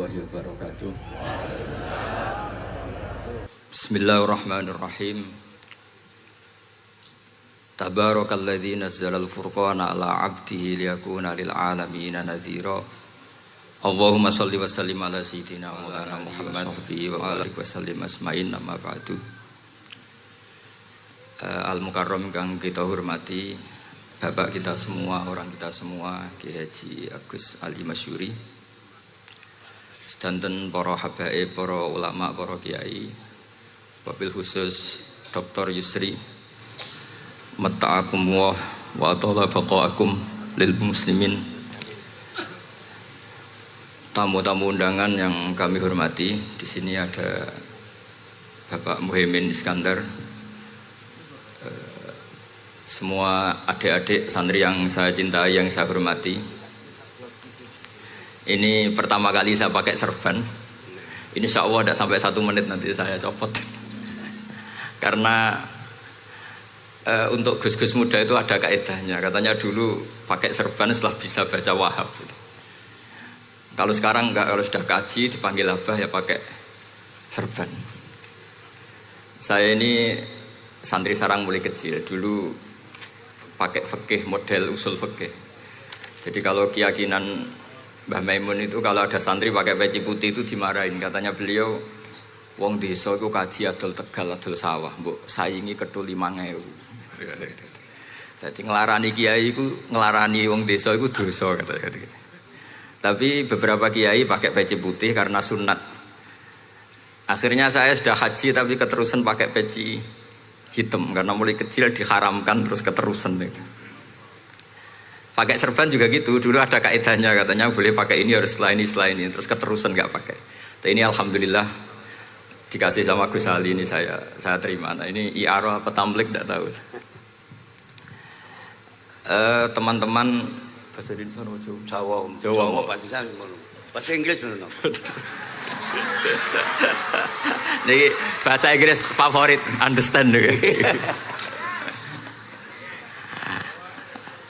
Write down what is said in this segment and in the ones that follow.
Wabarakatuh. Bismillahirrahmanirrahim. Tabarakalladzi nazzala al-furqana ala 'abdihi liyakuna lil 'alamina nadhira. Allahumma shalli wa sallim ala sayyidina Maulana Muhammad wa alihi wa sallim asma'in amma ba'du. Al-Mukarram kang kita hormati, Bapak kita semua, orang kita semua, Ki Haji Agus Ali Masyuri. Sedanten para habaib, para ulama, para kiai, wabil khusus Dr. Yusri, matta'akum wa atala baqa'akum lil muslimin. Tamu-tamu undangan yang kami hormati, di sini ada Bapak Muhaimin Iskandar, semua adik-adik santri yang saya cintai, yang saya hormati. Ini pertama kali saya pakai serban. Insya Allah tidak sampai 1 menit nanti saya copot. Karena untuk gus-gus muda itu ada kaedahnya. Katanya dulu pakai serban setelah bisa baca Wahab. Kalau sekarang enggak, kalau sudah kaji dipanggil abah ya pakai serban. Saya ini santri sarang mulai kecil. Dulu pakai fikih, model usul fikih. Jadi kalau keyakinan Mbah Maimun itu kalau ada santri pakai peci putih itu dimarahin. Katanya beliau, wong desa itu kaji adol Tegal, adol sawah, mbok saingi kedul 5.000. Jadi ngelarani kiai itu, ngelarani wong desa itu dosa katanya. Tapi beberapa kiai pakai peci putih karena sunat. Akhirnya saya sudah haji tapi keterusan pakai peci hitam karena mulai kecil diharamkan terus keterusan itu. Pakai serban juga gitu, dulu ada kaedahnya katanya boleh pakai ini harus setelah ini terus keterusan nggak pakai. Tapi ini alhamdulillah dikasih sama Gus Ali ini saya terima. Nah ini iaro apa tamlik tidak tahu. Teman-teman bahasa Indonesia Jawa bahasa Inggris dulu. Jadi bahasa Inggris favorit, understand juga.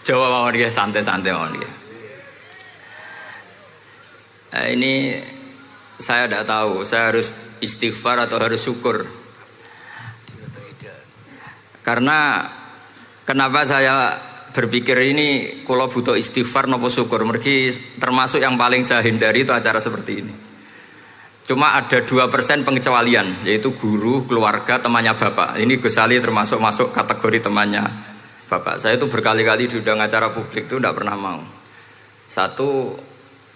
Jawa mawon nggih, santai-santai mawon nggih. Ini saya tidak tahu, saya harus istighfar atau harus syukur. Karena kenapa saya berpikir ini kalau butuh istighfar nopo syukur, mergi termasuk yang paling saya hindari itu acara seperti ini. Cuma ada 2% pengecualian, yaitu guru, keluarga, temannya bapak. Ini Gus Ali termasuk masuk kategori temannya Bapak. Saya itu berkali-kali diundang acara publik itu tidak pernah mau. Satu,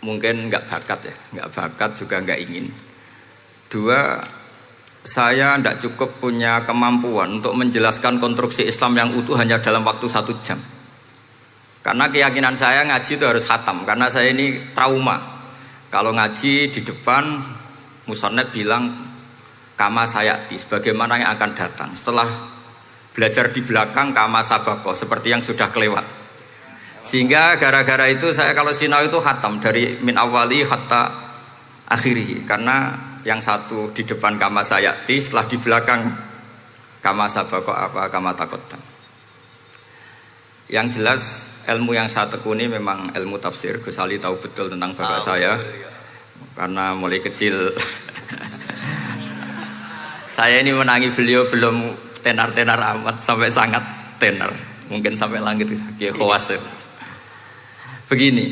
mungkin nggak bakat ya, nggak bakat juga nggak ingin. Dua, saya tidak cukup punya kemampuan untuk menjelaskan konstruksi Islam yang utuh hanya dalam waktu 1 jam. Karena keyakinan saya ngaji itu harus khatam. Karena saya ini trauma. Kalau ngaji di depan, musannaf bilang kama sayati, sebagaimana yang akan datang. Setelah belajar di belakang kama sabako seperti yang sudah kelewat. Sehingga gara-gara itu saya kalau sinau itu khatam dari min awali hatta akhiri. Karena yang satu di depan kama sayati, setelah di belakang kama sabako apa kama takotan. Yang jelas ilmu yang saya tekuni memang ilmu tafsir. Gus Ali tahu betul tentang bapak saya. Karena mulai kecil saya ini menangi beliau belum tenar-tenar amat, sampai sangat tenar, mungkin sampai langit kayak khawatir. Begini,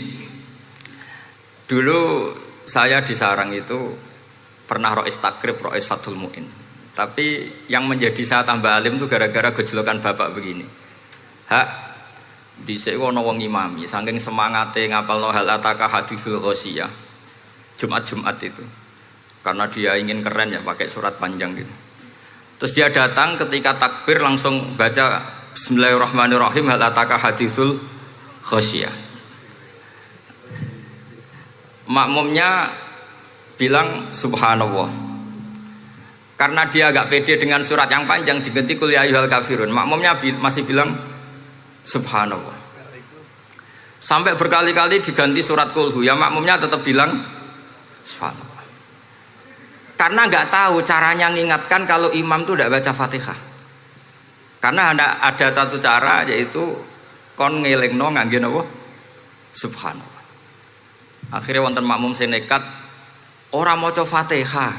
dulu saya di sarang itu pernah rois takrib, rois fathul mu'in. Tapi yang menjadi saya tambah alim itu gara-gara gejolokan bapak begini. Hak dhisik ana wong imami, saking semangate ngapalno hal ataka haditsul ghosiyah. Jumat-Jumat itu. Karena dia ingin keren ya pakai surat panjang gitu. Terus dia datang ketika takbir langsung baca Bismillahirrahmanirrahim hal ataka haditsul ghasyiyah. Makmumnya bilang subhanallah. Karena dia agak pede dengan surat yang panjang diganti qul ya ayyuhal kafirun. Makmumnya masih bilang subhanallah. Sampai berkali-kali diganti surat qul ya makmumnya tetap bilang subhanallah. Karena nggak tahu caranya mengingatkan kalau imam itu tidak baca Fatihah. Karena ada satu cara yaitu kon ngelingno ngangge napa? Subhanallah. Akhirnya wonten makmum sing nekat Ora maca Fatihah.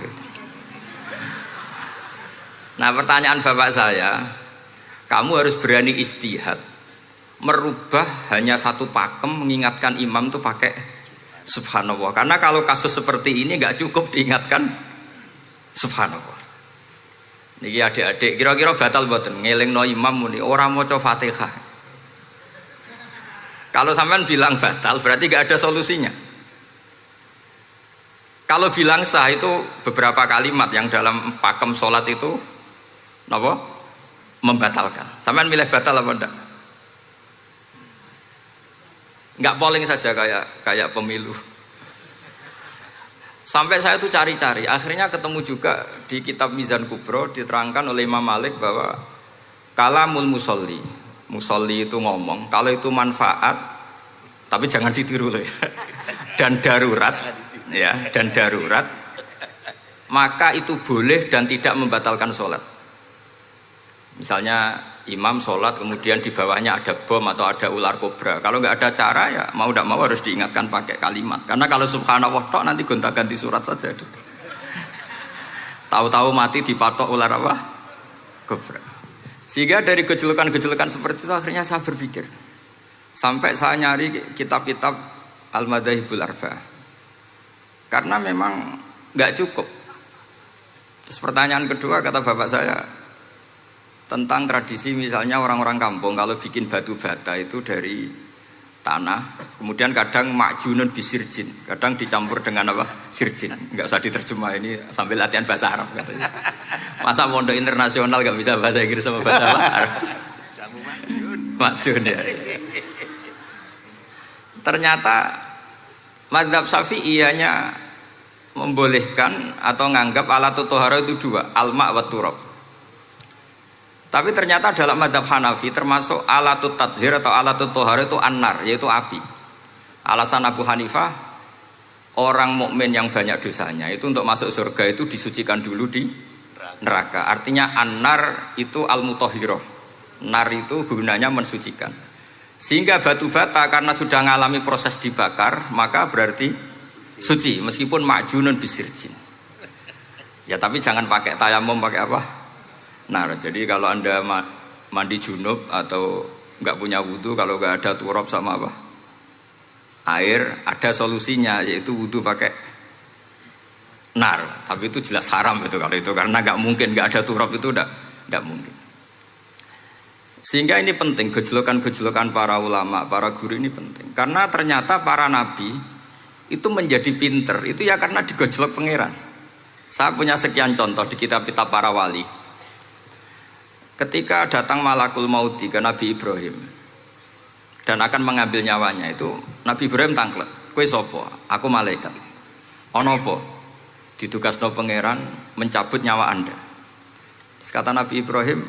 Nah, pertanyaan bapak saya, kamu harus berani ijtihad, merubah hanya satu pakem, mengingatkan imam tuh pakai subhanallah. Karena kalau kasus seperti ini nggak cukup diingatkan subhanallah. Niki adik-adik, kira-kira batal mboten ngelingno imam muni ora maca Fatihah. Kalau sampean bilang batal berarti nggak ada solusinya. Kalau bilang sah itu beberapa kalimat yang dalam pakem sholat itu napa? Membatalkan. Sampean milih batal apa enggak? Enggak polling saja kayak pemilu. Sampai saya tuh cari-cari, akhirnya ketemu juga di kitab Mizan Kubro diterangkan oleh Imam Malik bahwa kalamul musolli, musolli itu ngomong, kalau itu manfaat, tapi jangan ditiru loh ya, dan darurat, ya, dan darurat, maka itu boleh dan tidak membatalkan sholat. Misalnya imam sholat kemudian di bawahnya ada bom atau ada ular kobra, kalau nggak ada cara ya mau tidak mau harus diingatkan pakai kalimat, karena kalau subhanallah tok nanti gonta-ganti surat saja. Tahu-tahu mati dipatok ular apa? Kobra. Sehingga dari gejolokan-gejolokan seperti itu akhirnya saya berpikir, sampai saya nyari kitab-kitab Al-Madzhabul Arba'ah, karena memang nggak cukup. Terus pertanyaan kedua kata bapak saya tentang tradisi, misalnya orang-orang kampung kalau bikin batu bata itu dari tanah, kemudian kadang makjunun bisirjin, kadang dicampur dengan apa? Sirjin. Nggak usah diterjemah, ini sambil latihan bahasa Arab katanya. Masa pondok internasional nggak bisa bahasa Inggris sama bahasa Arab? Makjun ya. Ternyata mazhab Syafi'iyahnya membolehkan atau nganggap alatut thaharah itu dua, al-ma' wa turab. Tapi ternyata dalam mazhab Hanafi termasuk alatut tathhir atau alatut thaharah itu an-nar, yaitu api. Alasan Abu Hanifah, orang mukmin yang banyak dosanya itu untuk masuk surga itu disucikan dulu di neraka. Artinya an-nar itu al-mutahhirah. Nar itu gunanya mensucikan. Sehingga batu bata karena sudah mengalami proses dibakar, maka berarti suci meskipun makjunun bisirjin. Ya tapi jangan pakai tayamum, pakai apa? Nah, jadi kalau anda mandi junub atau nggak punya wudhu, kalau nggak ada turab sama apa air, ada solusinya, yaitu wudhu pakai nar. Tapi itu jelas haram itu kalau itu, karena nggak mungkin nggak ada turab, itu nggak mungkin. Sehingga ini penting, gejolokan-gejolokan para ulama, para guru ini penting, karena ternyata para nabi itu menjadi pinter itu ya karena digojlok pangeran. Saya punya sekian contoh di kitab-kitab para wali. Ketika datang malakul mauti ke Nabi Ibrahim dan akan mengambil nyawanya, itu Nabi Ibrahim tangklet, kowe sapa? Aku malaikat. Ono apa? Ditugasno pangeran mencabut nyawa Anda. Terus kata Nabi Ibrahim,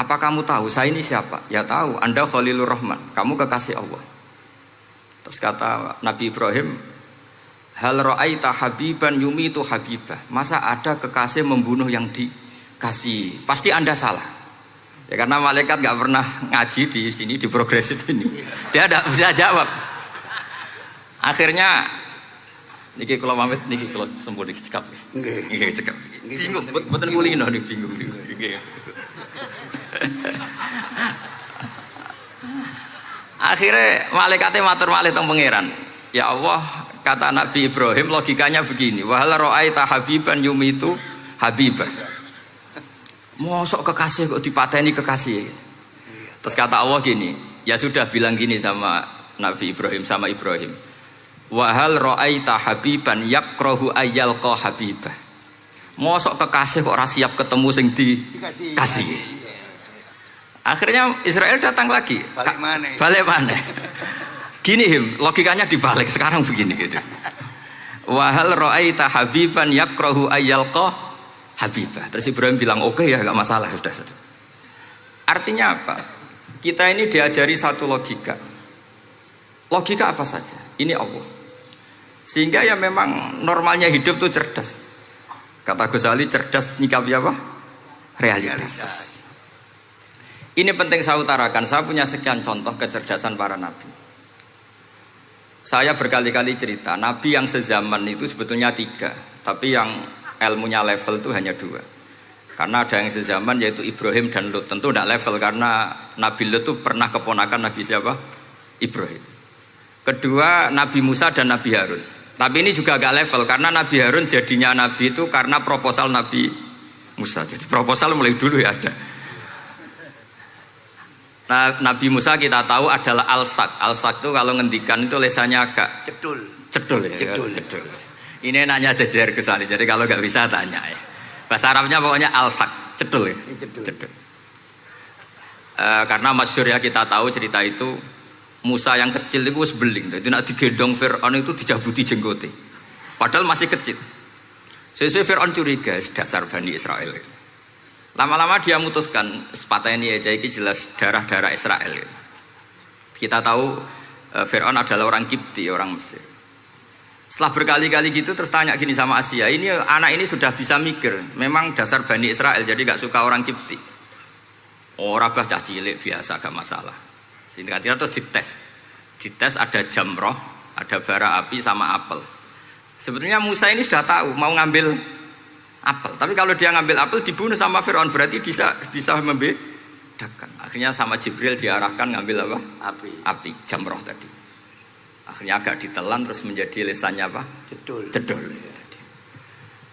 apa kamu tahu saya ini siapa? Ya tahu, Anda Khalilur Rahman, kamu kekasih Allah. Terus kata Nabi Ibrahim, hal ra'aita habiban yumitu habibah, masa ada kekasih membunuh yang dikasih? Pasti Anda salah. Ya karena malaikat gak pernah ngaji di sini, di progresif ini, dia tidak bisa jawab. Akhirnya niki kalau pamit, niki kalau sembuh niki cekap, niki cekap, bingung, betul ngulingin nih, bingung nih. Akhirnya malaikatnya matur malih teng pangeran. Ya Allah, kata Nabi Ibrahim logikanya begini, wahal ra'aita habiban yumitu habibah. Mosok kekasih kok dipateni kekasih. Terus kata Allah gini, ya sudah bilang gini sama Nabi Ibrahim, sama Ibrahim, wahal ra'aita habiban yakrahu ayyalqa habibah. Mosok kekasih kok ora siap ketemu sing dikasih. Akhirnya Israel datang lagi, balik mana? Gini logikanya dibalik sekarang begini gitu. Wahal ra'aita habiban yakrahu ayyalqa habibah. Terus Ibrahim bilang oke ya, nggak masalah, sudah. Artinya apa? Kita ini diajari satu logika. Logika apa saja? Ini Allah. Sehingga ya memang normalnya hidup tuh cerdas. Kata Ghazali, cerdas nyikapi apa? Realitas. Ini penting saya utarakan. Saya punya sekian contoh kecerdasan para nabi. saya berkali-kali cerita, nabi yang sezaman itu sebetulnya 3, tapi yang ilmunya level itu hanya 2. Karena ada yang sezaman yaitu Ibrahim dan Lut. Tentu tidak level karena Nabi Lut itu pernah keponakan Nabi siapa? Ibrahim. Kedua Nabi Musa dan Nabi Harun. Tapi ini juga agak level karena Nabi Harun jadinya Nabi itu karena proposal Nabi Musa. Jadi proposal mulai dulu ya ada. Nah, Nabi Musa kita tahu adalah al-sak. Al-sak itu kalau ngendikan itu lesannya agak cedul ya. Cedul. Ini nanya jajar ke sana. Jadi kalau nggak bisa tanya ya. Bahasa Arabnya pokoknya al-sak, cedul ya. Cedul. Karena masyhur ya kita tahu cerita itu Musa yang kecil itu sebeling. Jadi nak digendong Fir'aun itu dijabuti jenggote. Padahal masih kecil. Sesuai Fir'aun curiga dasar Bani Israel. Lama-lama dia memutuskan sepatah ini aja ini jelas darah-darah Israel. Kita tahu Fir'aun adalah orang Kipti, orang Mesir. Setelah berkali-kali gitu terus tanya gini sama Asia, ini anak ini sudah bisa mikir, memang dasar Bani Israel jadi gak suka orang Kipti. Orang cah cilik biasa gak masalah. Singkat-singkat terus dites ada jamroh, ada bara api sama apel. Sebetulnya Musa ini sudah tahu mau ngambil apel, tapi kalau dia ngambil apel dibunuh sama Fir'aun berarti bisa membedakan. Akhirnya sama Jibril diarahkan ngambil apa? Api jamroh tadi. Akhirnya agak ditelan terus menjadi lesannya apa? Cedul.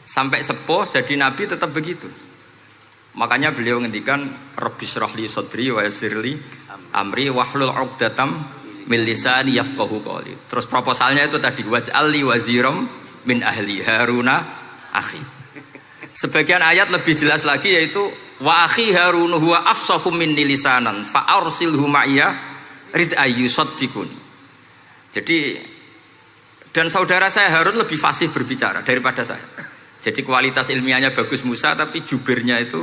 Sampai sepuh jadi nabi tetap begitu. Makanya beliau ngendikan Rabbi syrahli sadri wa yassirli amri wahlul 'uqdatam min lisani yafqahu qawli. Terus proposalnya itu tadi waj'alli waziram min ahli Haruna akhi. Sebagian ayat lebih jelas lagi yaitu wa akhi Harun huwa afsahu minni lisanan fa arsilhu ma'iyya rid ayyusaddiqun. Jadi dan saudara saya Harun lebih fasih berbicara daripada saya. Jadi kualitas ilmiahnya bagus Musa tapi jubirnya itu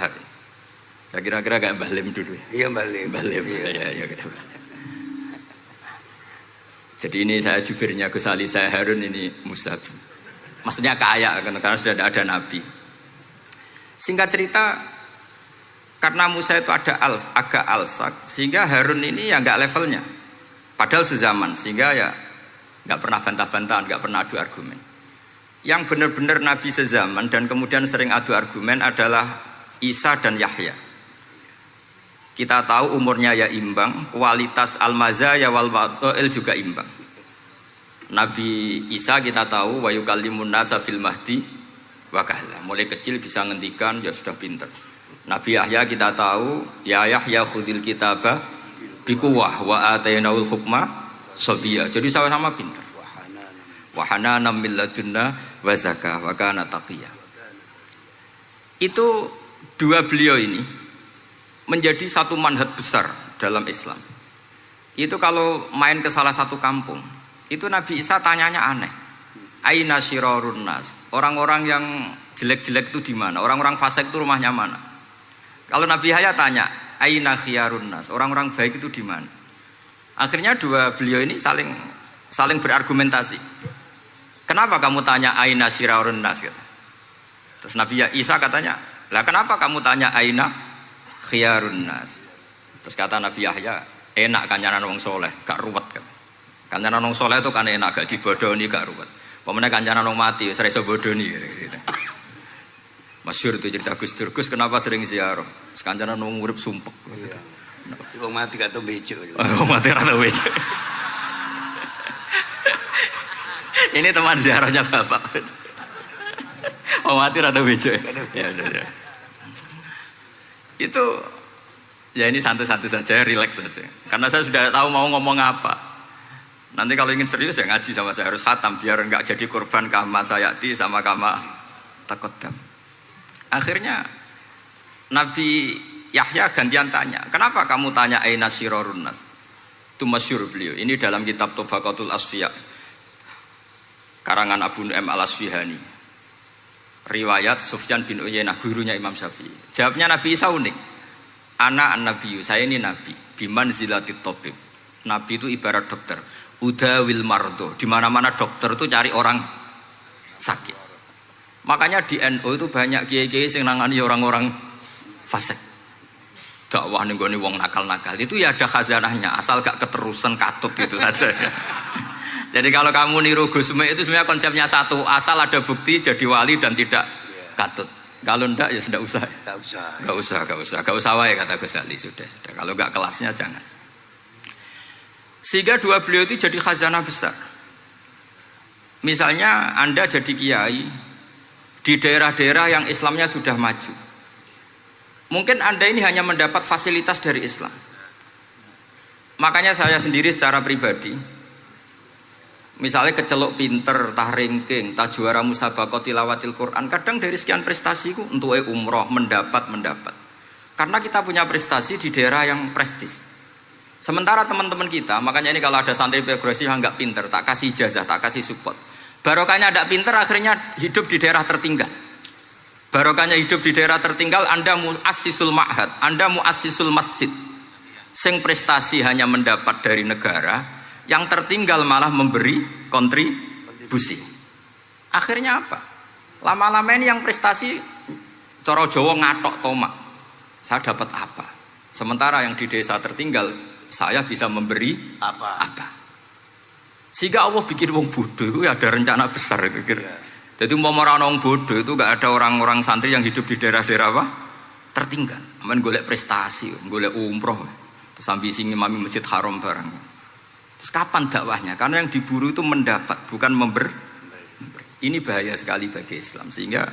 Harun. Ya kira-kira gak Balim dulu ya? Iya Balim. Ya. Jadi ini saya jubirnya Gus Ali, saya Harun, ini Musa. Maksudnya kaya karena sudah ada nabi. Singkat cerita, karena Musa itu agak alsak, sehingga Harun ini ya nggak levelnya. Padahal sezaman, sehingga ya nggak pernah bantah-bantahan, nggak pernah adu argumen. Yang benar-benar nabi sezaman dan kemudian sering adu argumen adalah Isa dan Yahya. Kita tahu umurnya ya imbang, kualitas al-mazaya wal wa'il juga imbang. Nabi Isa kita tahu wa yukallimun nasa fil mahdi wa kahla. Mulai kecil bisa ngendikan, ya sudah pinter. Nabi Yahya kita tahu ya Yahya khudil kitaba biquwah wa atainaul hukma sabiyya. Jadi sama-sama pinter. Wa hananan min ladunna wa zakah wa kana taqiyya. Itu dua beliau ini menjadi satu manhaj besar dalam Islam. Itu kalau main ke salah satu kampung, itu Nabi Isa tanyanya aneh. Aina syirarun nas? Orang-orang yang jelek-jelek itu di mana? Orang-orang fasik itu rumahnya mana? Kalau Nabi Yahya tanya, aina khiyarun nas? Orang-orang baik itu di mana? Akhirnya dua beliau ini saling berargumentasi. Kenapa kamu tanya aina syirarun nas? Terus Nabi Isa katanya, lah kenapa kamu tanya aina khiyarun nas? Terus kata Nabi Yahya, enak kancanan wong soleh, gak ruwet kan. Kancanan wong soleh itu kan enak, gak dibodoni, gak ruwet. Pemenang kancanan wong mati, sering bodoni gitu. Masyhur itu cerita Gus Dur, Gus kenapa sering ziarah? Kancanan wong urip sumpek. Iya. Wong mati gak tau bejo. Wong mati gak tau bejo. Ini teman ziarahnya Bapak. Wong mati gak tau bejo. Ya. Itu ya ini santai-santai saja, rileks saja. Karena saya sudah tahu mau ngomong apa. Nanti kalau ingin serius ya ngaji sama saya, harus khatam biar enggak jadi korban kama sayati sama kama takodam. Akhirnya Nabi Yahya gantian tanya, kenapa kamu tanya aina syirarun nas? Itu masyhur beliau. Ini dalam kitab Tabaqatul Asfiya karangan Abu Nu'aim Al-Asfihani. Riwayat Sufyan bin Uyainah, gurunya Imam Syafi'i. Jawabnya Nabi Isa unik. Ana an-nabiyyu, saya ini nabi. Biman zilatit tabib. Nabi itu ibarat dokter. Udawil mardo. Di mana-mana dokter itu cari orang sakit. Makanya di NU itu banyak kiai-kiai yang nangani orang-orang fasik. dakwah ning gone wong nakal-nakal itu ya ada khazanahnya, asal gak keterusan katut gitu saja. Jadi kalau kamu niru Gus Mek itu sebenarnya konsepnya satu, asal ada bukti jadi wali dan tidak katut. Kalau ndak ya sudah usah. Gak usah wae kata Gus Ali sudah. Kalau gak kelasnya jangan. Sehingga dua beliau itu jadi khazanah besar. Misalnya Anda jadi kiai di daerah-daerah yang Islamnya sudah maju. Mungkin Anda ini hanya mendapat fasilitas dari Islam. Makanya saya sendiri secara pribadi, misalnya kecelok pinter, tah ranking, tah juara musabaqah tilawatil Quran, kadang dari sekian prestasiku untuk umroh mendapat. Karena kita punya prestasi di daerah yang prestis. Sementara teman-teman kita, makanya ini kalau ada santri progresif yang nggak pinter, tak kasih ijazah, tak kasih support. Barokahnya tidak pinter, akhirnya hidup di daerah tertinggal. Barokahnya hidup di daerah tertinggal, Anda muassisul ma'had, Anda muassisul masjid. Sing prestasi hanya mendapat dari negara, yang tertinggal malah memberi kontribusi. Akhirnya apa? Lama-lama ini yang prestasi coro Jawa ngatok tomak. Saya dapat apa? Sementara yang di desa tertinggal saya bisa memberi apa? Sehingga Allah bikin wong bodoh itu ada rencana besar itu kira. Jadi mau orang bodoh itu gak ada orang-orang santri yang hidup di daerah-daerah apa? Tertinggal. Men golek prestasi, golek umroh. Terus ambisi ngimami Masjid Haram barang. Terus kapan dakwahnya? Karena yang diburu itu mendapat, bukan memberi. Ini bahaya sekali bagi Islam. Sehingga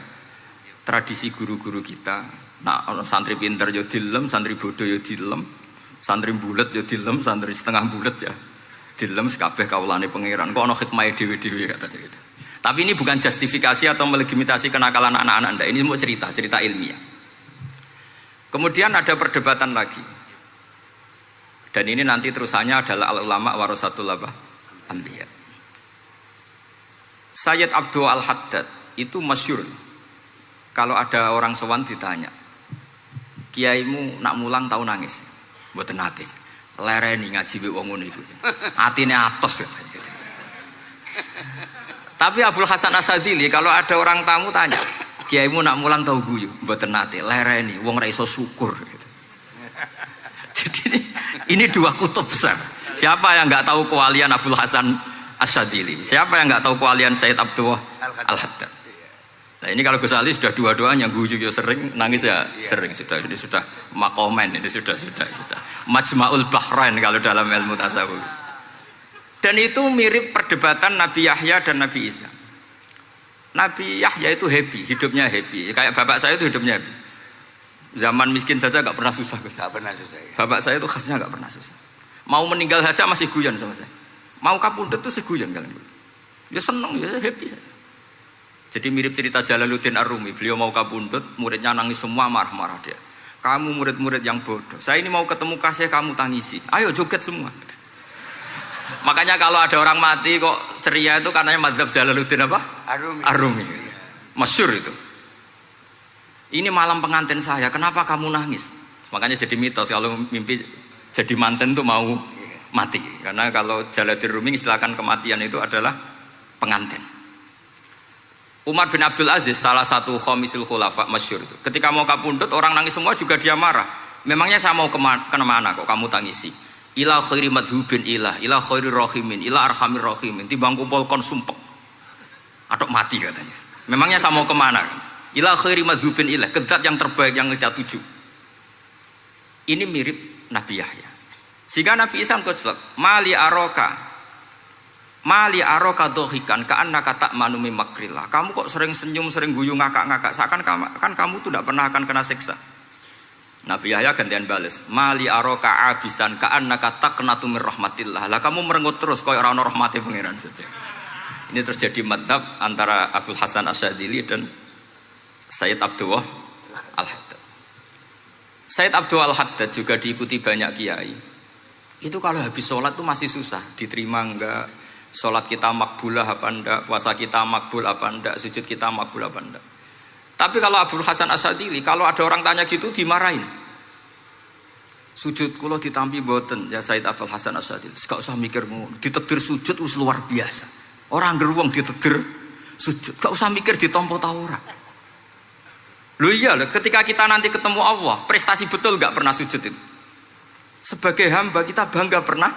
tradisi guru-guru kita, nah santri pinter yo dilem, santri bodoh yo dilem, santri bulet yo dilem, santri setengah bulet ya dilem, kabeh kawulane pangeran. Kok ana hikmahe dhewe-dhewe kata gitu. Tapi ini bukan justifikasi atau melegitimasi kenakalan anak-anak Anda. Ini mau cerita ilmiah. Kemudian ada perdebatan lagi. Dan ini nanti terusannya adalah al-ulama warasatul anbiya. Sayyid Abdul Al-Haddad itu masyhur. Kalau ada orang sowan ditanya, kiaimu nak mulang tau nangis? Mboten nate. Lereni ngaji wek wong ngono iku. Atine atos gitu. Tapi Abdul Hasan Asyadzili kalau ada orang tamu tanya, kiaimu nak mulang tau guyu? Mboten nate. Lereni wong ra iso syukur gitu. Jadi ini dua kutub besar. Siapa yang enggak tahu kewalian Abdul Hasan Asyadzili? Siapa yang enggak tahu kewalian Sayyid Abdul Al-Haddad? Nah ini kalau Gus Ali sudah dua-duanya, guyu ya sering, nangis ya sering, sudah ini sudah makomen, ini sudah Majma'ul Bahrain kalau dalam ilmu tasawuf. Dan itu mirip perdebatan Nabi Yahya dan Nabi Isa. Nabi Yahya itu happy, hidupnya happy, kayak bapak saya itu hidupnya happy. Zaman miskin saja gak pernah susah Gus. Gak pernah susah ya. Bapak saya itu khasnya gak pernah susah. Mau meninggal saja masih guyon sama saya. Mau kapundhut tuh seguyon kalian. Ya seneng, ya happy saja. Jadi mirip cerita Jalaluddin Ar-Rumi. Beliau mau kapundhut, muridnya nangis semua, marah-marah dia. Kamu murid-murid yang bodoh. Saya ini mau ketemu kasih kamu tangisi. Ayo joget semua. Makanya kalau ada orang mati kok ceria itu karena madzhab Jalaluddin apa? Ar-Rumi. Masyhur itu. Ini malam pengantin saya, kenapa kamu nangis? Makanya jadi mitos kalau mimpi jadi manten tuh mau mati. Karena kalau Jalaluddin Rumi istilahkan kematian itu adalah pengantin. Umar bin Abdul Aziz, salah satu khomisul khulafa masyhur itu. Ketika mau kapundhut orang nangis semua juga dia marah. Memangnya saya mau kemana kok kamu tangisi? Ila khairi madhubin ila khairi rahimin, ila arhamir rahimin. Timbang kumpul kon sumpek. Atok mati katanya. Memangnya saya mau kemana? Ila khairi madhubin ila, kedat yang terbaik yang kita tuju. Ini mirip Nabi Yahya. Sehingga Nabi Isa ngejlek, Mali aroka dohikan ka'annaka ta'manu min makrillah. Kamu kok sering senyum, sering guyu, ngakak-ngakak. Seakan kan kamu tuh tidak pernah akan kena siksa. Nabi Yahya gantian bales. Mali aroka abisan ka'annaka taqnatu min rahmatillah. Lah kamu merengut terus koyo ora ono rahmate pangeran saja. Ini terjadi madzhab antara Abdul Hasan Asyadzili dan Sayyid Abdul Al-Haddad. Sayyid Abdul Al-Haddad juga diikuti banyak kiai. Itu kalau habis sholat tuh masih susah, diterima enggak? Sholat kita makbulah apa enggak, puasa kita makbul apa enggak, sujud kita makbul apa enggak. Tapi kalau Abdul Hasan Asyadzili, kalau ada orang tanya gitu dimarahin. Sujud kula ditampi mboten ya Sayyid Abdul Hasan Asyadzili. Gak usah mikir ngono, ditedir sujud wis luar biasa. Orang geruang ditedir sujud, gak usah mikir ditampa ta ora. Loh iya, ketika kita nanti ketemu Allah, prestasi betul gak pernah sujud itu. Sebagai hamba kita bangga pernah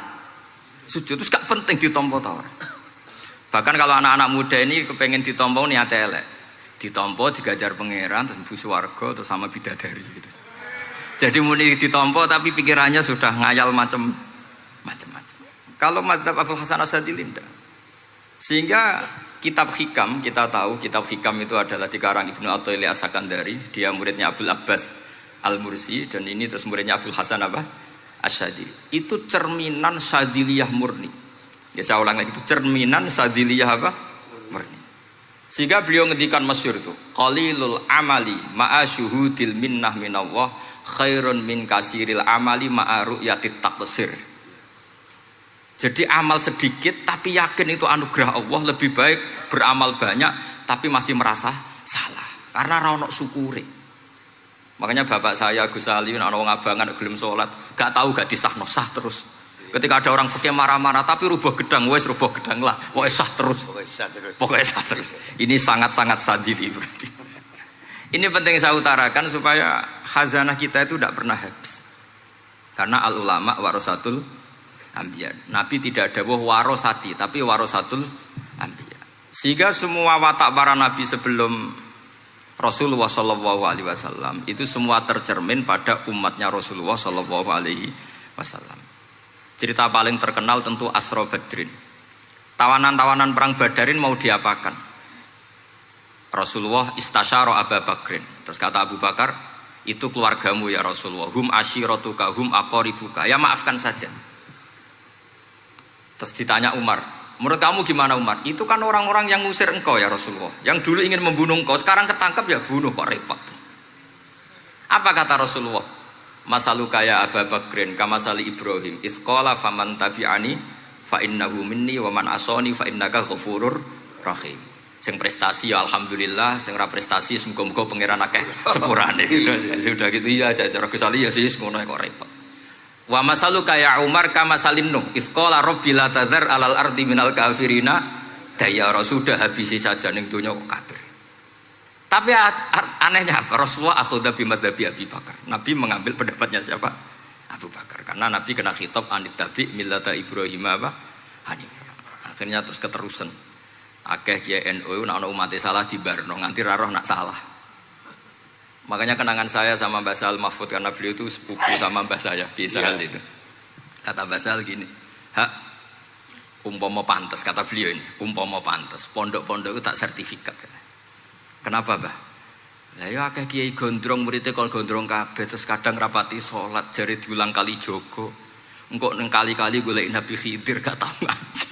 sujud, terus gak penting ditompo tawar. Bahkan kalau anak-anak muda ini kepengen ditompo niatnya elek, ditompo digajar pangeran, terus mlebu swarga, terus sama bidadari gitu. Jadi muni ditompo tapi pikirannya sudah ngayal macam-macam. Kalau mazhab Abul Hasan Asyadzili tidak. Sehingga kitab hikam, kita tahu kitab hikam itu adalah dikarang Ibnu Athaillah As-Sakandari, dia muridnya Abdul Abbas Al-Mursi, dan ini terus muridnya Abul Hasan Asyadzili. Itu cerminan Syadziliyah murni. Ya saya ulang lagi, itu cerminan Syadziliyah murni. Sehingga beliau ngendikan masyhur itu, qalilul amali ma'a syuhudil minnah minallah khairun min kasiril amali ma'a ru'yatit taqsir. Jadi amal sedikit tapi yakin itu anugerah Allah, lebih baik beramal banyak tapi masih merasa salah karena ra ono syukure. Makanya bapak saya Gus Ali ana wong abangan gelem salat, gak tahu gak disahno sah terus. Ketika ada orang fikih marah-marah tapi rubah gedang, wes rubah gedang lah, pokoknya sah terus. Pokoknya sah terus. Ini sangat-sangat sadili berarti. Ini penting saya utarakan supaya khazanah kita itu tidak pernah habis. Karena al ulama warasatul anbiya. Nabi tidak ada warosati, tapi warasatul anbiya. Sehingga semua watak para nabi sebelum Rasulullah SAW itu semua tercermin pada umatnya Rasulullah SAW. Cerita paling terkenal tentu Asra Badrin. Tawanan-tawanan perang Badarin mau diapakan? Rasulullah istasyara Abu Bakrin. Terus kata Abu Bakar, itu keluargamu ya Rasulullah. Hum ashiratuka, hum aqaribuka. Ya maafkan saja. Terus ditanya Umar, menurut kamu gimana Umar? Itu kan orang-orang yang ngusir engkau ya Rasulullah. Yang dulu ingin membunuh engkau, sekarang ketangkap ya bunuh, kok repot. Apa kata Rasulullah? Masaluka ya Abu Bakrin kamasali Ibrahim isqala faman tabi'ani fa innahu minni wa man asani fa innaka ghafurur rahim. Sing prestasi ya alhamdulillah, sing ora prestasi muga-muga pangeran akeh sepurane. Sudah gitu iya cara Gus Ali ya sis ngono kok repot. Wa masaluka ya Umar kamasalin Nuh isqala rabbi la tadzar alal ardi minal kafirina dayara. Sudah habisi saja ning donya kok kafir. Tapi anehnya apa? Rasulullah akhudha bi madzhabi Abi Bakar. Nabi mengambil pendapatnya siapa? Abu Bakar. Karena Nabi kena khitab anit tabi millata Ibrahim hanifah. Akhirnya terus keterusan. Akeh kiai NU nek ana umat salah dibarno nganti ra roh nak salah. Makanya kenangan saya sama Mbah Sal Mahfud karena beliau itu sepupu sama Mbah saya di Sahal itu. Kata Mbah Sal gini, "Hak umpama pantes," kata beliau ini, "umpama pantes, pondok-pondok itu tak sertifikat." Kenapa, Mbah? Lah ya akeh kiai gondrong muridé kol gondrong kabeh terus kadang rapati salat jare diulang kali jogo. Engko neng kali-kali golek Nabi Khidir gak tau ngaji.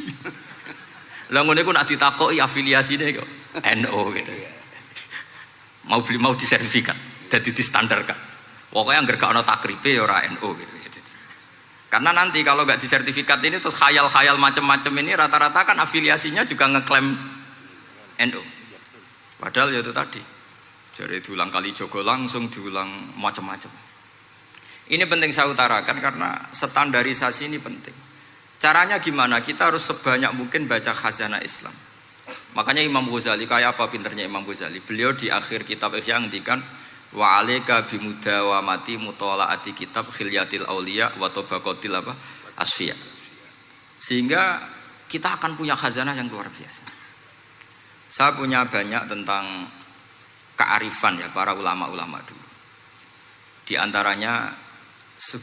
Lah ngene ku nak ditakoki afiliasine kok NU gitu. Mau disertifikat, dadi distandarkan. Pokoknya anggar gak ana takribe ya ora NU gitu. Karena nanti kalau gak disertifikat ini terus khayal-khayal macam-macam ini rata-rata kan afiliasinya juga ngeklaim NU. Padahal ya itu tadi, jadi diulang kali jogo langsung diulang macam-macam. Ini penting saya utarakan karena standarisasi ini penting. Caranya gimana? Kita harus sebanyak mungkin baca khazanah Islam. Makanya Imam Ghazali, kayak apa pinternya Imam Ghazali? Beliau di akhir kitab Ihya ngendikan wa alaika bimudawamati mutalaati kitab khilyatil auliya wa tabaqatil asfiya. Sehingga kita akan punya khazanah yang luar biasa. Saya punya banyak tentang kearifan ya para ulama-ulama dulu. Di antaranya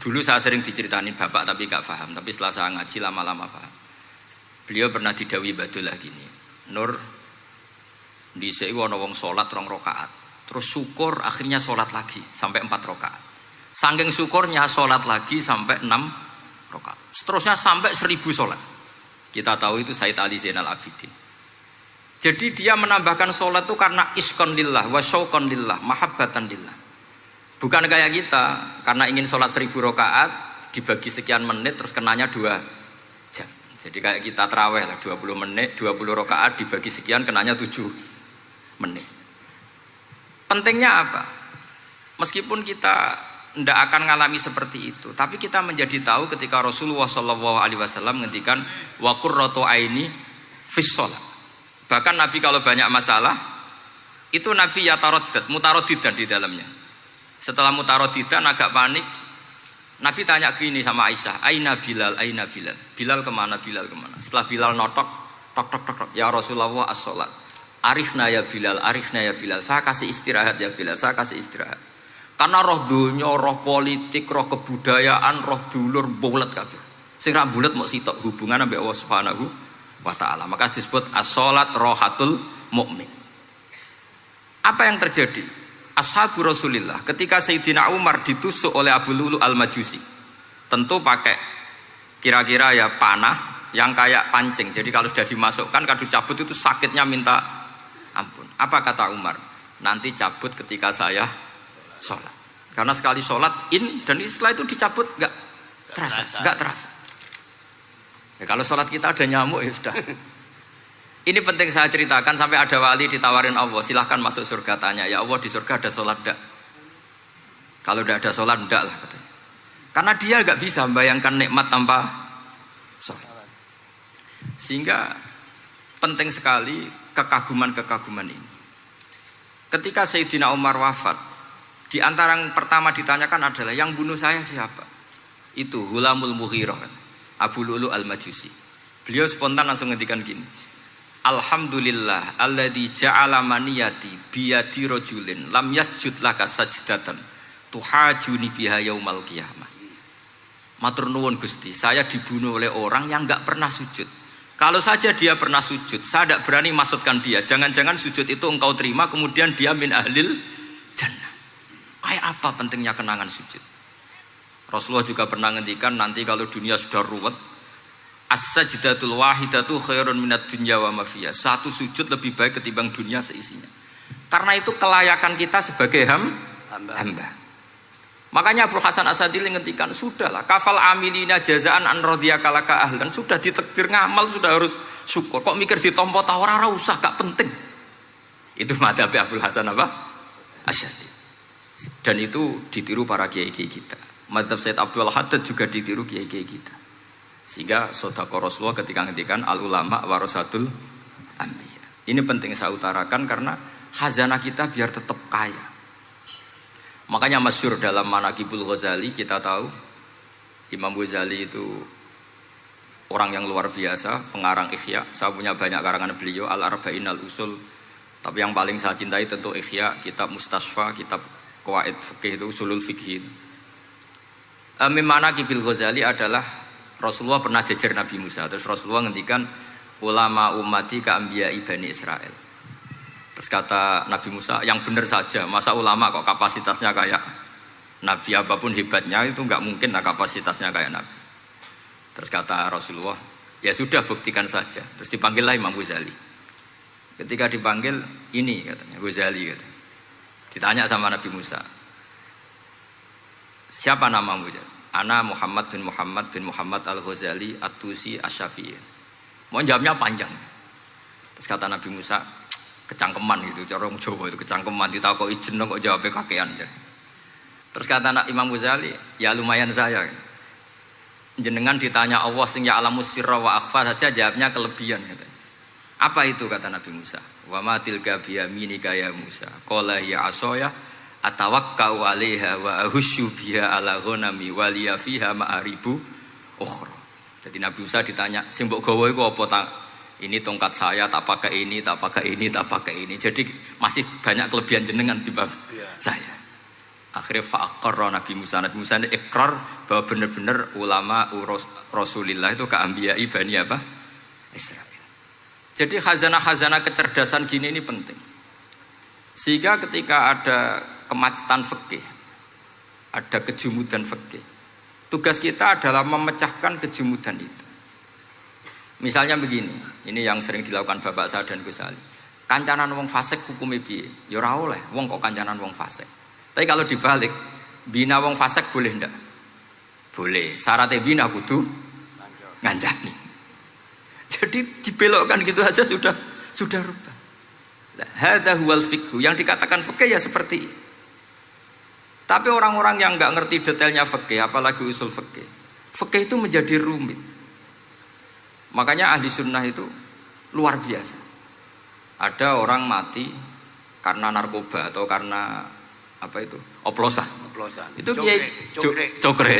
dulu saya sering diceritain bapak tapi gak paham. Tapi setelah saya ngaji lama-lama paham. Beliau pernah didhawuhi Badullah gini, Nur, dhisik ana wong salat 2 rakaat, terus syukur akhirnya salat lagi sampai 4 rakaat. Saking syukurnya salat lagi sampai 6 rakaat. Seterusnya sampai 1000 salat. Kita tahu itu Said Ali Zainal Abidin. Jadi dia menambahkan sholat itu karena iskon lillah, wa syauqon lillah, mahabbatan lillah. Bukan kayak kita, karena ingin sholat 1000 rakaat dibagi sekian menit terus kenanya 2 jam. Jadi kayak kita taraweh lah 20 menit, 20 rakaat dibagi sekian kenanya 7 menit. Pentingnya apa? Meskipun kita tidak akan mengalami seperti itu, tapi kita menjadi tahu ketika Rasulullah SAW ngendikan wa qurratu aini fis shalah. Bahkan Nabi kalau banyak masalah Itu Nabi yataradad, mutaraddidan di dalamnya. Setelah mutaraddidan agak panik, Nabi tanya gini sama Aisyah, Aina Bilal, Aina Bilal. Bilal kemana, Bilal kemana? Setelah Bilal notok, tok tok tok tok, ya Rasulullah as-sholat. Arifna ya Bilal, arifna ya Bilal. Saya kasih istirahat ya Bilal, saya kasih istirahat. Karena roh dunya, roh politik, roh kebudayaan, roh dulur bulet kabeh. Sing ra bulet mok sitok hubungan ambek Allah Subhanahu wa taala. Maka disebut as-sholat rohatul mukmin. Apa yang terjadi? Ashabu Rasulillah ketika Sayyidina Umar ditusuk oleh Abu Lulu al-Majusi, tentu pakai kira-kira ya panah yang kayak pancing. Jadi kalau sudah dimasukkan kadu cabut itu sakitnya minta ampun. Apa kata Umar? Nanti cabut ketika saya sholat. Karena sekali sholat dan setelah itu dicabut nggak terasa. Ya, kalau sholat kita ada nyamuk ya sudah. Ini penting saya ceritakan sampai ada wali ditawarin Allah, silahkan masuk surga, tanya, ya Allah di surga ada sholat enggak? Kalau tidak ada sholat enggak lah katanya. Karena dia nggak bisa membayangkan nikmat tanpa sholat. Sehingga penting sekali kekaguman-kekaguman ini. Ketika Sayyidina Umar wafat, di antara yang pertama ditanyakan adalah yang bunuh saya siapa? Itu Hulamul Mughirah, Abu Lulu al-Majusi. Beliau spontan langsung ngendikan gini, Alhamdulillah alladzi ja'ala maniyati biyadi rajulin lam yasjud laka sajdatan tuhajuni biha yaumal qiyamah. Matur nuwun Gusti, saya dibunuh oleh orang yang enggak pernah sujud. Kalau saja dia pernah sujud, saya tidak berani maksudkan dia. Jangan-jangan sujud itu engkau terima kemudian dia min ahlil jannah. Kayak apa pentingnya kenangan sujud? Rasulullah juga pernah ngendikan nanti kalau dunia sudah ruwet, as-sajdatul wahidatu khairun minad dunya wa ma fiha. Satu sujud lebih baik ketimbang dunia seisinya. Karena itu kelayakan kita sebagai hamba. Makanya Abu Hasan Asadili ngendikan, sudahlah kafal amilina jazaan an radiyaka laka ahlan. Sudah ditakdir ngamal sudah harus syukur. Kok mikir ditompo ta ora usah, gak penting. Itu madzhab Abu Hasan Asadili. Dan itu ditiru para kiai-kiai kita. Madzhab Said Abdul Haddad juga ditiru kiai-kiai kita. Sehingga sedekah Rasulullah ketika ngendikan al ulama warasatul anbiya. Ini penting saya utarakan karena khazanah kita biar tetap kaya. Makanya masyhur dalam Manaqibul Ghazali kita tahu Imam Ghazali itu orang yang luar biasa, pengarang Ihya. Saya punya banyak karangan beliau, Al-Arba'in Al-Usul. Tapi yang paling saya cintai tentu Ihya, kitab Mustasfa, kitab Qawaid Fikih itu Usulul Fikih. Manaqibul Ghazali adalah Rasulullah pernah jejer Nabi Musa. Terus Rasulullah ngendikan ulama ummati ka anbiya'i Bani Israel. Terus kata Nabi Musa, yang benar saja, masa ulama kok kapasitasnya kayak Nabi, apapun hebatnya itu enggak mungkin lah kapasitasnya kayak Nabi. Terus kata Rasulullah, ya sudah buktikan saja. Terus dipanggillah Imam Ghazali. Ketika dipanggil, ini katanya Ghazali katanya. Ditanya sama Nabi Musa, siapa namamu? Ana Muhammad bin Muhammad al-Ghazali at-Tusi asy-Syafi'i. Mau jawabnya panjang. Terus kata Nabi Musa, kecangkeman gitu, cara Jawa itu kecangkeman, ditakoki jeneng kok jawabnya kakean. Terus kata Imam Ghazali, ya lumayan saya. Jenengan ditanya Allah sing ya alamus sirra wa akhfa saja jawabnya kelebihan katanya. Apa itu kata Nabi Musa? Wa ma tilka bi yaminika ya Musa. Qala ya asaya atawakkau 'alaiha wa ahusyu biha 'ala ghanami wa liya fiha ma'aribu ukhra. Jadi Nabi Musa ditanya, sing mbok gawa iku apa ta? Ini tongkat saya, tak pakai ini, tak pakai ini, tak pakai ini. Jadi masih banyak kelebihan jenengan di bawah saya. Akhirnya fa'aqarra Nabi Musa ini ikrar bahwa benar-benar ulama Rasulillah itu keambiyai Bani apa? Israel. Jadi khazanah-khazanah kecerdasan gini ini penting. Sehingga ketika ada kemacetan fikih, ada kejumudan fikih, tugas kita adalah memecahkan kejumudan itu. Misalnya begini, ini yang sering dilakukan bapak saya dan Gus Ali. Kancanan wong fasik hukumnya piye? Ya ora oleh, wong kok kancanan wong fasik. Tapi kalau dibalik, bina wong fasik boleh ndak? Boleh. Syaratnya bina kudu ngancani. Jadi dibelokkan gitu aja sudah rubah. Hadza huwal fiqh. Yang dikatakan fikih ya seperti ini. Tapi orang-orang yang enggak ngerti detailnya fikih, apalagi usul fikih, fikih itu menjadi rumit. Makanya ahli sunnah itu luar biasa. Ada orang mati karena narkoba atau karena apa itu? Oplosan. Itu kiai cokre.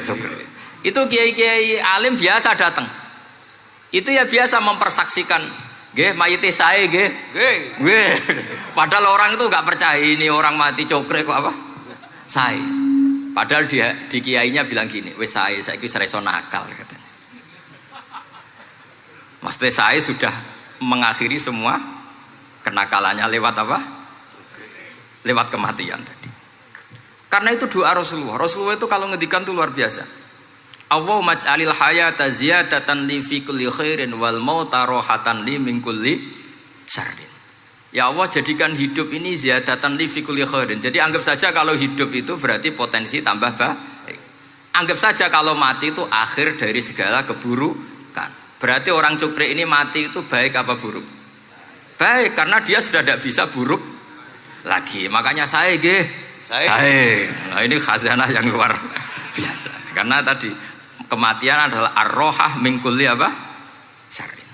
Itu kiai alim biasa datang. Itu ya biasa mempersaksikan, nggih mayite sae nggih. Nggih. Padahal orang itu enggak percaya ini orang mati cokre kok apa? Sae. Padahal dia di kiainya bilang gini, wis sae saiki wis iso nakal katanya. Maksudnya saya sudah mengakhiri semua kenakalannya lewat apa? Lewat kematian tadi. Karena itu doa Rasulullah. Rasulullah itu kalau ngedikan itu luar biasa. Allahumma ij'alil hayata ziyadatan li fi kulli khairin wal mauta rohatan li min kulli syarrin. Ya Allah, jadikan hidup ini ziyadatan li fi kulli khairin. Jadi anggap saja kalau hidup itu berarti potensi tambah baik. Anggap saja kalau mati itu akhir dari segala keburukan. Berarti orang cukri ini mati itu baik apa buruk? Baik, karena dia sudah tidak bisa buruk lagi. Makanya saya. Nah ini khazanah yang luar biasa. Karena tadi kematian adalah ar-rohah min kulli apa? Syarrin.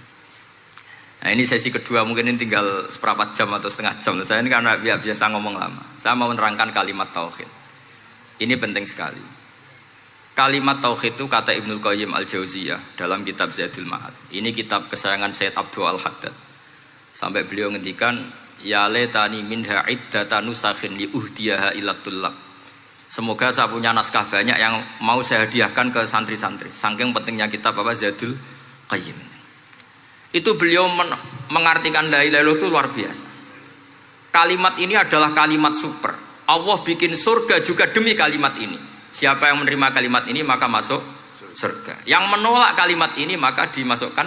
Nah ini sesi kedua, mungkin ini tinggal seperempat jam atau setengah jam. Saya ini karena biasa ngomong lama. Saya mau menerangkan kalimat tauhid. Ini penting sekali. Kalimat tauhid itu kata Ibnul Qayyim Al-Jauziyah dalam kitab Zadul Ma'ad. Ini kitab kesayangan Sayyid Abdul Al-Haddad. Sampai beliau ngendikan, ya letani minha iddatan nusakhin li uhdiyaha ila tullab. Semoga saya punya naskah banyak yang mau saya hadiahkan ke santri-santri. Saking pentingnya kitab apa Zadul Qayyim. Itu beliau mengartikan la ilaha illallah itu luar biasa. Kalimat ini adalah kalimat super. Allah bikin surga juga demi kalimat ini. Siapa yang menerima kalimat ini maka masuk surga. Yang menolak kalimat ini maka dimasukkan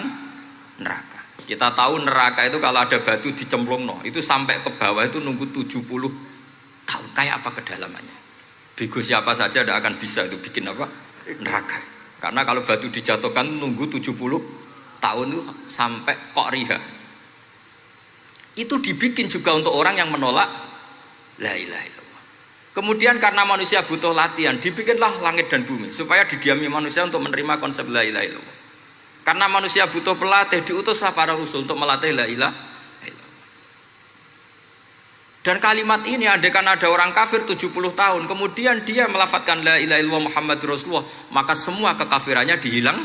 neraka. Kita tahu neraka itu kalau ada batu dicemplung itu sampai ke bawah itu nunggu 70 tahun. Kayak apa kedalamannya? Bego siapa saja tidak akan bisa itu bikin apa? Neraka. Karena kalau batu dijatuhkan nunggu 70 tahun itu sampai kok riha. Itu dibikin juga untuk orang yang menolak la ilaha illallah. Kemudian karena manusia butuh latihan, dibikinlah langit dan bumi supaya didiami manusia untuk menerima konsep la ilaha illallah. Karena manusia butuh pelatih, diutuslah para rasul untuk melatih la ilaha illallah. Dan kalimat ini andaikan ada orang kafir 70 tahun, kemudian dia melafadzkan la ilaha illallah Muhammadur Rasulullah, maka semua kekafirannya dihilang.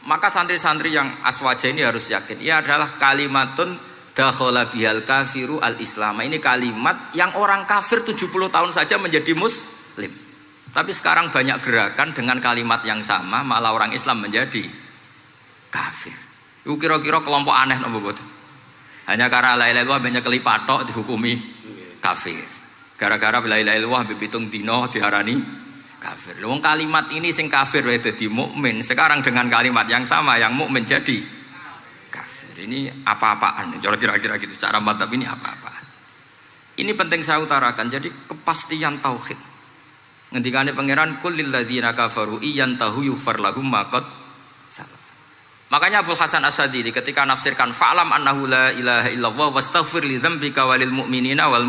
Maka santri-santri yang aswaja ini harus yakin, ia adalah kalimatun dakhala bihal kafiru al-islam. Ini kalimat yang orang kafir 70 tahun saja menjadi muslim. Tapi sekarang banyak gerakan dengan kalimat yang sama malah orang Islam menjadi kafir. Itu kira-kira kelompok aneh nopo boten. Hanya karena la ilaha illallah banyak kelipatok dihukumi kafir. Gara-gara la ilaha illallah pitung dino diarani kafir. Wong kalimat ini sing kafir wae dadi mukmin. Sekarang dengan kalimat yang sama yang mukmin jadi ini apa-apaan, kira-kira gitu. Cara madzhab ini apa-apaan. Ini penting saya utarakan. Jadi kepastian tauhid. Ngendikane pangeran kul lil ladzina kafaru iyantahu yughfar lahum ma qad salaf. Makanya Abdul Hasan As-Sadili ketika nafsirkan fa'lam annahu la ilaha illallah wastaghfir li dzambika walil mu'minina wal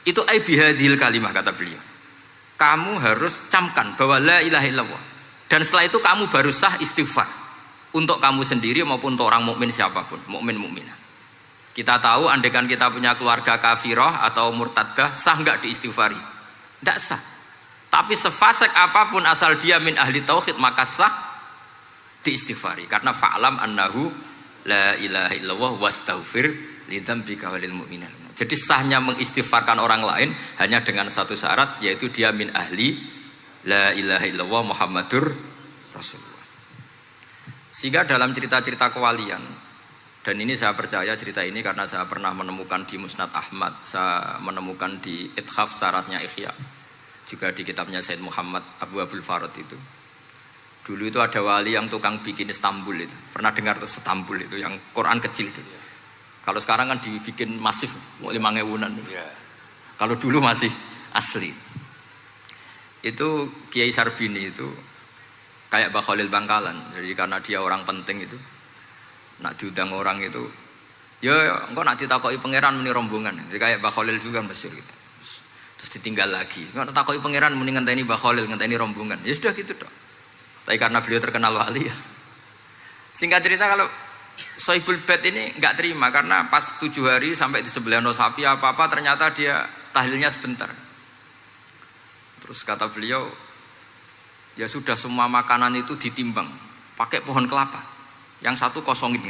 itu ai bihadhil kalimah kata beliau. Kamu harus camkan bahwa la ilaha illallah. Dan setelah itu kamu baru sah istighfar. Untuk kamu sendiri maupun untuk orang mukmin siapapun, mukmin mukminah. Kita tahu andaikan kita punya keluarga kafirah atau murtadah, sah enggak diistighfari? Enggak sah. Tapi sefasik apapun asal dia min ahli tauhid maka sah diistighfari karena fa'lam annahu la ilaha illallah wastaghfir lidzambika walil mu'minin. Jadi sahnya mengistighfarkan orang lain hanya dengan satu syarat, yaitu dia min ahli la ilaha illallah Muhammadur Rasulullah. Sehingga dalam cerita-cerita kewalian, dan ini saya percaya cerita ini karena saya pernah menemukan di Musnad Ahmad, saya menemukan di Ithaf syaratnya Ikhya, juga di kitabnya Said Muhammad Abu Abdul Farad itu. Dulu itu ada wali yang tukang bikin Istanbul itu. Pernah dengar tuh Istanbul itu yang Quran kecil itu. Kalau sekarang kan dibikin masif, 5.000-an. Kalau dulu masih asli. Itu Kiai Sarbini itu kayak Mbah Khalil Bangkalan. Jadi karena dia orang penting itu, nak diundang orang itu, ya engkau nak ditakoki pangeran muni rombongan. Jadi kayak Mbah Khalil juga Mesir gitu. Terus ditinggal lagi. Engkau takoki pangeran muni ngenteni Mbah Khalil, ngenteni rombongan. Ya sudah gitu dong. Tapi karena beliau terkenal wali ya. Singkat cerita kalau Sohibul Bait ini nggak terima karena pas 7 hari sampai disembelih sapi apa-apa ternyata dia tahlilnya sebentar. Terus kata beliau, ya sudah semua makanan itu ditimbang pakai pohon kelapa, yang satu kosongin.